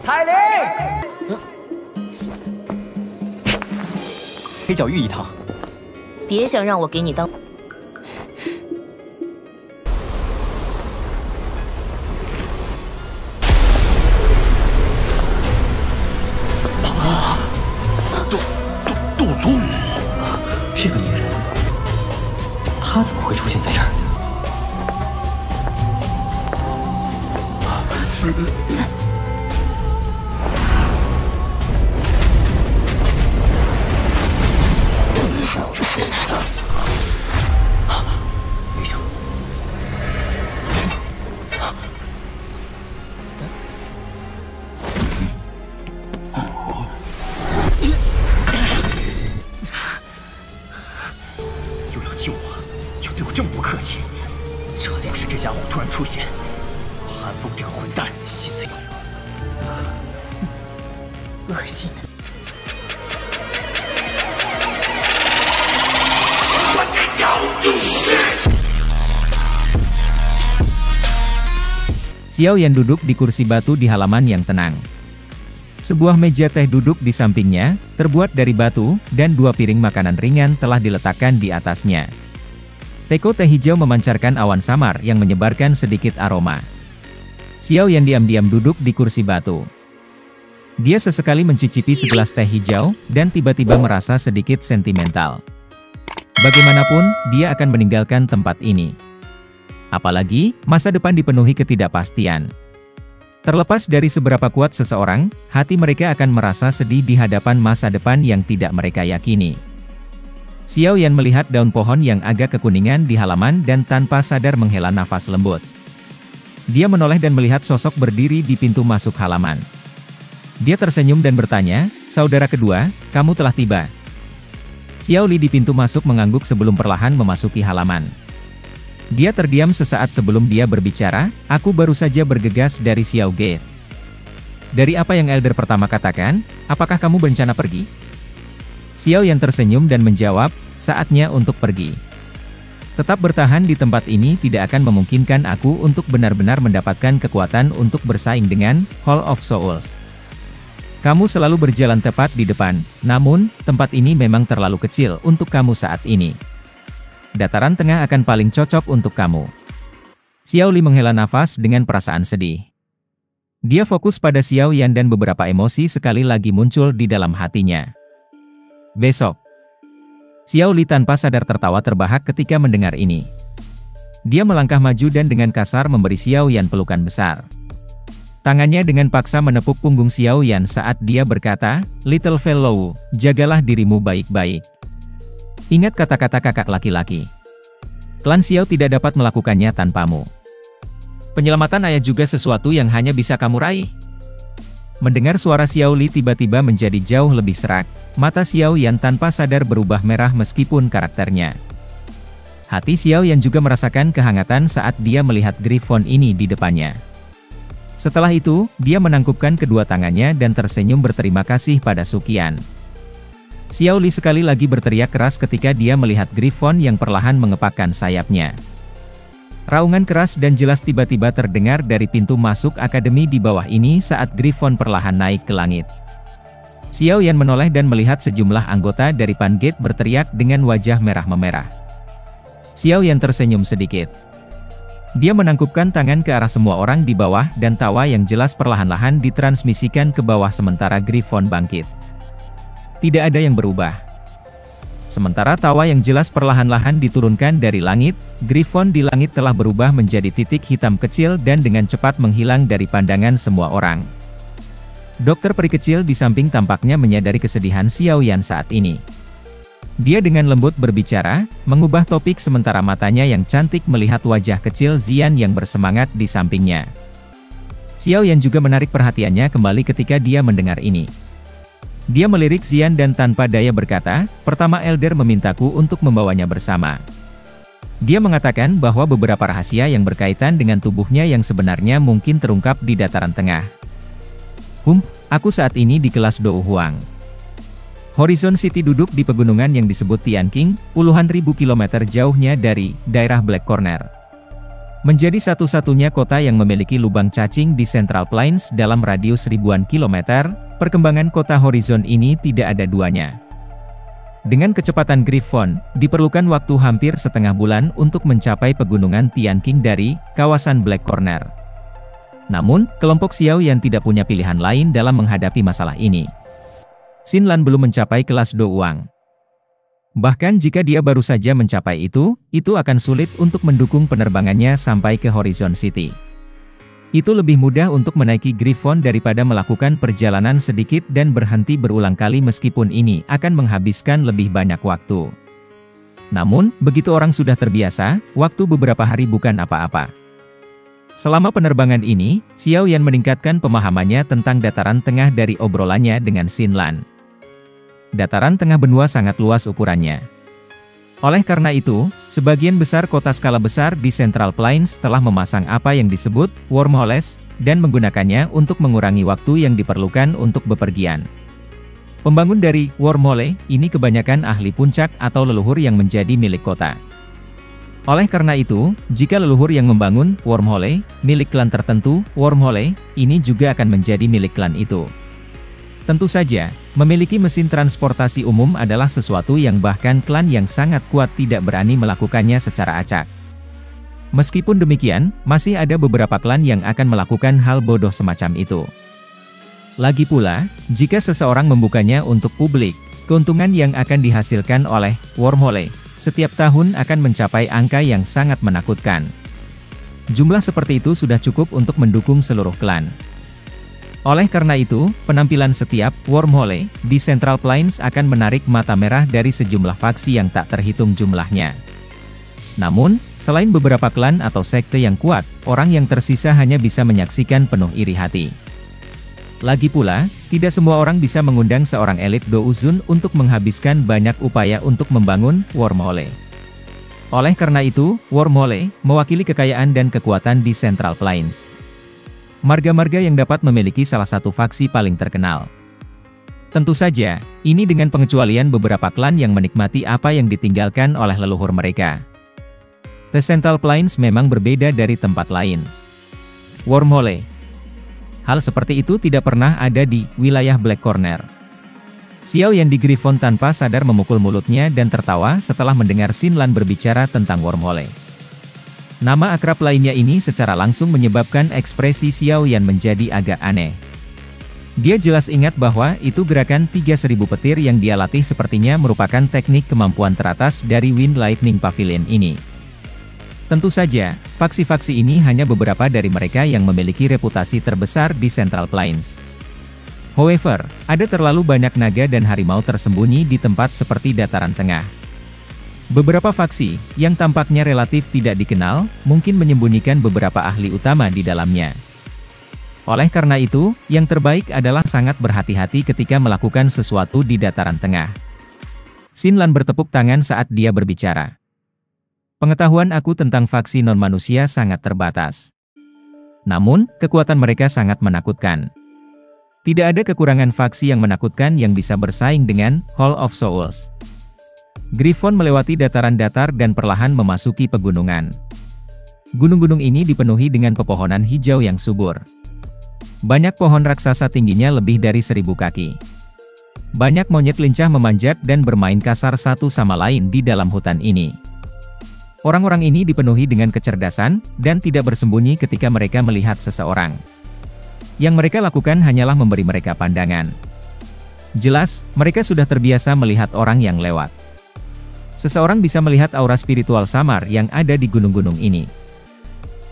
彩铃，黑角玉一趟。别想让我给你当。杜宗，这个女人，她怎么会出现在这儿？没想又要救我，又对我这么不客气，这要是这家伙突然出现，韩风这个混蛋现在恶心的。Xiao Yan duduk di kursi batu di halaman yang tenang. Sebuah meja teh duduk di sampingnya, terbuat dari batu, dan 2 piring makanan ringan telah diletakkan di atasnya. Teko teh hijau memancarkan awan samar yang menyebarkan sedikit aroma. Xiao Yan diam-diam duduk di kursi batu. Dia sesekali mencicipi segelas teh hijau, dan tiba-tiba merasa sedikit sentimental. Bagaimanapun, dia akan meninggalkan tempat ini. Apalagi, masa depan dipenuhi ketidakpastian. Terlepas dari seberapa kuat seseorang, hati mereka akan merasa sedih di hadapan masa depan yang tidak mereka yakini. Xiao Yan melihat daun pohon yang agak kekuningan di halaman dan tanpa sadar menghela nafas lembut. Dia menoleh dan melihat sosok berdiri di pintu masuk halaman. Dia tersenyum dan bertanya, "Saudara kedua, kamu telah tiba." Xiao Li di pintu masuk mengangguk sebelum perlahan memasuki halaman. Dia terdiam sesaat sebelum dia berbicara, "Aku baru saja bergegas dari Xiao Gate." "Dari apa yang Elder pertama katakan, apakah kamu berencana pergi?" Xiao Yan tersenyum dan menjawab, "Saatnya untuk pergi. Tetap bertahan di tempat ini tidak akan memungkinkan aku untuk benar-benar mendapatkan kekuatan untuk bersaing dengan Hall of Souls. Kamu selalu berjalan tepat di depan, namun, tempat ini memang terlalu kecil untuk kamu saat ini. Dataran tengah akan paling cocok untuk kamu." Xiao Li menghela nafas dengan perasaan sedih. Dia fokus pada Xiao Yan dan beberapa emosi sekali lagi muncul di dalam hatinya. "Besok." Xiao Li tanpa sadar tertawa terbahak ketika mendengar ini. Dia melangkah maju dan dengan kasar memberi Xiao Yan pelukan besar. Tangannya dengan paksa menepuk punggung Xiao Yan saat dia berkata, "Little fellow, jagalah dirimu baik-baik. Ingat kata-kata kakak laki-laki. Klan Xiao tidak dapat melakukannya tanpamu. Penyelamatan ayah juga sesuatu yang hanya bisa kamu raih." Mendengar suara Xiao Li tiba-tiba menjadi jauh lebih serak, mata Xiao Yan tanpa sadar berubah merah meskipun karakternya. Hati Xiao Yan juga merasakan kehangatan saat dia melihat Griffon ini di depannya. Setelah itu, dia menangkupkan kedua tangannya dan tersenyum berterima kasih pada Suqian. Xiao Li sekali lagi berteriak keras ketika dia melihat Griffon yang perlahan mengepakkan sayapnya. Raungan keras dan jelas tiba-tiba terdengar dari pintu masuk akademi di bawah ini saat Griffon perlahan naik ke langit. Xiao Yan menoleh dan melihat sejumlah anggota dari Pan Gate berteriak dengan wajah merah memerah. Xiao Yan tersenyum sedikit. Dia menangkupkan tangan ke arah semua orang di bawah dan tawa yang jelas perlahan-lahan ditransmisikan ke bawah sementara Griffon bangkit. Tidak ada yang berubah. Sementara tawa yang jelas perlahan-lahan diturunkan dari langit, Griffon di langit telah berubah menjadi titik hitam kecil dan dengan cepat menghilang dari pandangan semua orang. Dokter peri kecil di samping tampaknya menyadari kesedihan Xiao Yan saat ini. Dia dengan lembut berbicara, mengubah topik sementara matanya yang cantik melihat wajah kecil Xian yang bersemangat di sampingnya. Xiao Yan juga menarik perhatiannya kembali ketika dia mendengar ini. Dia melirik Xian dan tanpa daya berkata, "Pertama Elder memintaku untuk membawanya bersama." Dia mengatakan bahwa beberapa rahasia yang berkaitan dengan tubuhnya yang sebenarnya mungkin terungkap di dataran tengah. Aku saat ini di kelas Dou Huang. Horizon City duduk di pegunungan yang disebut Tianqing, puluhan ribu kilometer jauhnya dari daerah Black Corner. Menjadi satu-satunya kota yang memiliki lubang cacing di Central Plains dalam radius ribuan kilometer, perkembangan kota Horizon ini tidak ada duanya. Dengan kecepatan Griffon, diperlukan waktu hampir setengah bulan untuk mencapai pegunungan Tianqing dari kawasan Black Corner. Namun, kelompok Xiao Yan tidak punya pilihan lain dalam menghadapi masalah ini. Xinlan belum mencapai kelas Do Wang. Bahkan jika dia baru saja mencapai itu akan sulit untuk mendukung penerbangannya sampai ke Horizon City. Itu lebih mudah untuk menaiki Griffon daripada melakukan perjalanan sedikit dan berhenti berulang kali meskipun ini akan menghabiskan lebih banyak waktu. Namun, begitu orang sudah terbiasa, waktu beberapa hari bukan apa-apa. Selama penerbangan ini, Xiao Yan meningkatkan pemahamannya tentang dataran tengah dari obrolannya dengan Xinlan. Dataran tengah benua sangat luas ukurannya. Oleh karena itu, sebagian besar kota skala besar di Central Plains telah memasang apa yang disebut wormholes dan menggunakannya untuk mengurangi waktu yang diperlukan untuk bepergian. Pembangun dari wormhole ini kebanyakan ahli puncak atau leluhur yang menjadi milik kota. Oleh karena itu, jika leluhur yang membangun wormhole milik klan tertentu, wormhole ini juga akan menjadi milik klan itu. Tentu saja, memiliki mesin transportasi umum adalah sesuatu yang bahkan klan yang sangat kuat tidak berani melakukannya secara acak. Meskipun demikian, masih ada beberapa klan yang akan melakukan hal bodoh semacam itu. Lagi pula, jika seseorang membukanya untuk publik, keuntungan yang akan dihasilkan oleh wormhole setiap tahun akan mencapai angka yang sangat menakutkan. Jumlah seperti itu sudah cukup untuk mendukung seluruh klan. Oleh karena itu, penampilan setiap wormhole di Central Plains akan menarik mata merah dari sejumlah faksi yang tak terhitung jumlahnya. Namun, selain beberapa klan atau sekte yang kuat, orang yang tersisa hanya bisa menyaksikan penuh iri hati. Lagi pula, tidak semua orang bisa mengundang seorang elit Douzun untuk menghabiskan banyak upaya untuk membangun wormhole. Oleh karena itu, wormhole mewakili kekayaan dan kekuatan di Central Plains. Marga-marga yang dapat memiliki salah satu faksi paling terkenal. Tentu saja, ini dengan pengecualian beberapa klan yang menikmati apa yang ditinggalkan oleh leluhur mereka. The Central Plains memang berbeda dari tempat lain. Wormhole. Hal seperti itu tidak pernah ada di wilayah Black Corner. Xiao Yan di Griffon tanpa sadar memukul mulutnya dan tertawa setelah mendengar Xinlan berbicara tentang wormhole. Nama akrab lainnya ini secara langsung menyebabkan ekspresi Xiao Yan menjadi agak aneh. Dia jelas ingat bahwa itu gerakan 3000 petir yang dia latih sepertinya merupakan teknik kemampuan teratas dari Wind Lightning Pavilion ini. Tentu saja, faksi-faksi ini hanya beberapa dari mereka yang memiliki reputasi terbesar di Central Plains. However, ada terlalu banyak naga dan harimau tersembunyi di tempat seperti Dataran Tengah. Beberapa faksi, yang tampaknya relatif tidak dikenal, mungkin menyembunyikan beberapa ahli utama di dalamnya. Oleh karena itu, yang terbaik adalah sangat berhati-hati ketika melakukan sesuatu di Dataran Tengah. Xinlan bertepuk tangan saat dia berbicara. Pengetahuan aku tentang faksi non-manusia sangat terbatas. Namun, kekuatan mereka sangat menakutkan. Tidak ada kekurangan faksi yang menakutkan yang bisa bersaing dengan Hall of Souls. Griffon melewati dataran datar dan perlahan memasuki pegunungan. Gunung-gunung ini dipenuhi dengan pepohonan hijau yang subur. Banyak pohon raksasa tingginya lebih dari 1000 kaki. Banyak monyet lincah memanjat dan bermain kasar satu sama lain di dalam hutan ini. Orang-orang ini dipenuhi dengan kecerdasan, dan tidak bersembunyi ketika mereka melihat seseorang. Yang mereka lakukan hanyalah memberi mereka pandangan. Jelas, mereka sudah terbiasa melihat orang yang lewat. Seseorang bisa melihat aura spiritual samar yang ada di gunung-gunung ini.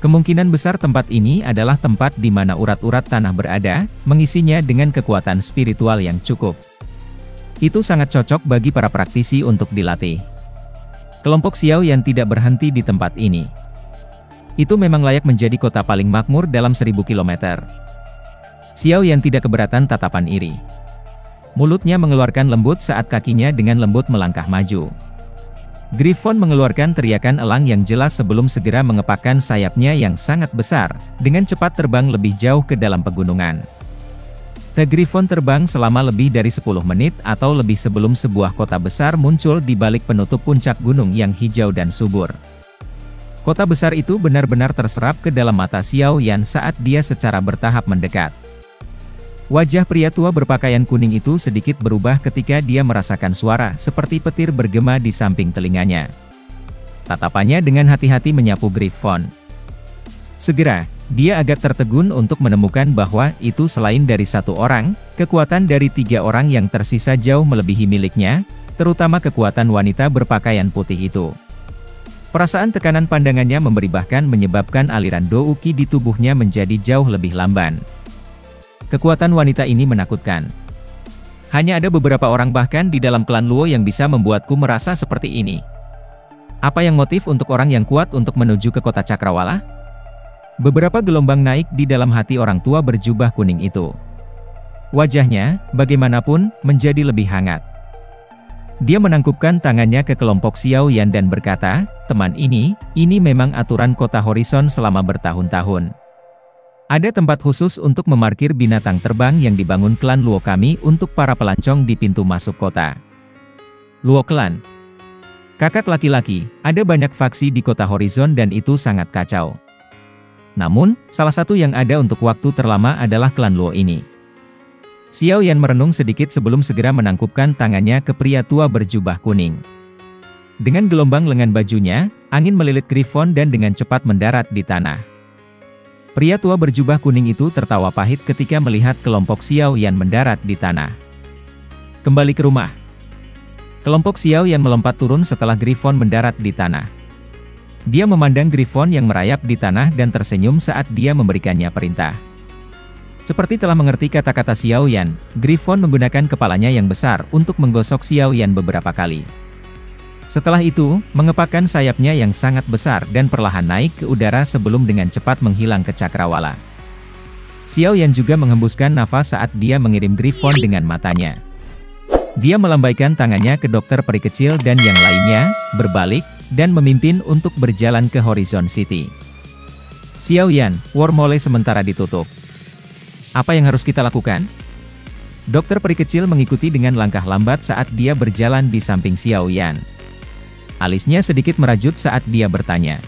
Kemungkinan besar tempat ini adalah tempat di mana urat-urat tanah berada, mengisinya dengan kekuatan spiritual yang cukup. Itu sangat cocok bagi para praktisi untuk dilatih. Kelompok Xiao Yan tidak berhenti di tempat ini. Itu memang layak menjadi kota paling makmur dalam 1000 km. Xiao Yan tidak keberatan tatapan iri. Mulutnya mengeluarkan lembut saat kakinya dengan lembut melangkah maju. Griffon mengeluarkan teriakan elang yang jelas sebelum segera mengepakkan sayapnya yang sangat besar, dengan cepat terbang lebih jauh ke dalam pegunungan. The Griffon terbang selama lebih dari 10 menit atau lebih sebelum sebuah kota besar muncul di balik penutup puncak gunung yang hijau dan subur. Kota besar itu benar-benar terserap ke dalam mata Xiao Yan saat dia secara bertahap mendekat. Wajah pria tua berpakaian kuning itu sedikit berubah ketika dia merasakan suara seperti petir bergema di samping telinganya. Tatapannya dengan hati-hati menyapu Griffon. Segera, dia agak tertegun untuk menemukan bahwa itu selain dari satu orang, kekuatan dari 3 orang yang tersisa jauh melebihi miliknya, terutama kekuatan wanita berpakaian putih itu. Perasaan tekanan pandangannya memberi bahkan menyebabkan aliran Douki di tubuhnya menjadi jauh lebih lamban. Kekuatan wanita ini menakutkan. Hanya ada beberapa orang bahkan di dalam klan Luo yang bisa membuatku merasa seperti ini. Apa yang motif untuk orang yang kuat untuk menuju ke kota Cakrawala? Beberapa gelombang naik di dalam hati orang tua berjubah kuning itu. Wajahnya, bagaimanapun, menjadi lebih hangat. Dia menangkupkan tangannya ke kelompok Xiao Yan dan berkata, "Teman ini memang aturan kota Horizon selama bertahun-tahun. Ada tempat khusus untuk memarkir binatang terbang yang dibangun klan Luo kami untuk para pelancong di pintu masuk kota. Luo Klan. Kakak laki-laki, ada banyak faksi di kota Horizon dan itu sangat kacau. Namun, salah satu yang ada untuk waktu terlama adalah klan Luo ini." Xiao Yan merenung sedikit sebelum segera menangkupkan tangannya ke pria tua berjubah kuning. Dengan gelombang lengan bajunya, angin melilit Griffon dan dengan cepat mendarat di tanah. Pria tua berjubah kuning itu tertawa pahit ketika melihat kelompok Xiao Yan mendarat di tanah. Kembali ke rumah. Kelompok Xiao Yan melompat turun setelah Griffon mendarat di tanah. Dia memandang Griffon yang merayap di tanah dan tersenyum saat dia memberikannya perintah. Seperti telah mengerti kata-kata Xiao Yan, Griffon menggunakan kepalanya yang besar untuk menggosok Xiao Yan beberapa kali. Setelah itu, mengepakkan sayapnya yang sangat besar dan perlahan naik ke udara sebelum dengan cepat menghilang ke Cakrawala. Xiao Yan juga menghembuskan nafas saat dia mengirim Griffon dengan matanya. Dia melambaikan tangannya ke dokter peri kecil dan yang lainnya, berbalik, dan memimpin untuk berjalan ke Horizon City. Xiao Yan, wormhole sementara ditutup. Apa yang harus kita lakukan? Dokter peri kecil mengikuti dengan langkah lambat saat dia berjalan di samping Xiao Yan. Alisnya sedikit merajut saat dia bertanya.